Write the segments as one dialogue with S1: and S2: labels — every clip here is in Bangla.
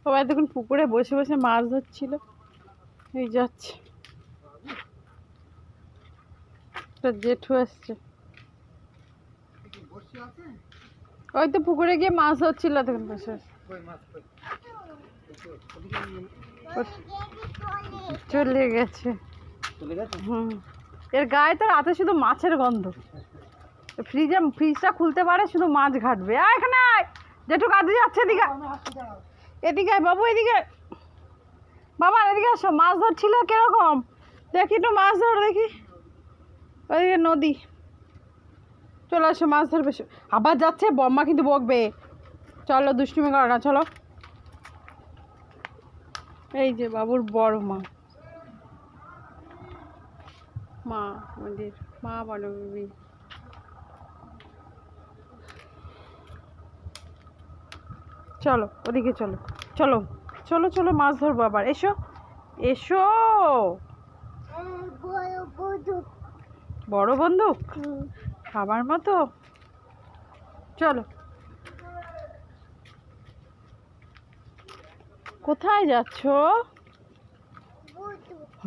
S1: সবাই দেখুন পুকুরে বসে বসে মাছ ধরছিল। এই যাচ্ছে জেঠু আসছে, ওই তো পুকুরে গিয়ে মাছ ধরছিল দেখুন বসে চলে গেছে। হুম, এর গায়ে তো রাতে শুধু মাছের গন্ধ। ফ্রিজটা খুলতে পারে শুধু মাছ ঘাটবে। এখানে জেঠু কাজে যাচ্ছে, এদিকে এদিকে বাবু, এদিকে বাবা, এদিকে আসো। মাছ ধরছিল কিরকম দেখি, একটু মাছ ধর দেখি। ওইদিকে নদী, চলে আসো মাছ ধরবে। আবার যাচ্ছে, বম্মা কিন্তু বকবে। চলো দুষ্টুমি করো না, চলো। এই যে বাবুর বড় মা, মা আমাদের মা বান্ধবী। চলো ওদিকে চলো, চলো চলো চলো মাছ ধরবো আবার। এসো এসো। বড় বন্দুক খাবার মতো, চলো। কোথায় যাচ্ছ?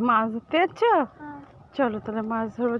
S1: মাছ ধরতে যাচ্ছ? চলো তাহলে মাছ ধরবো।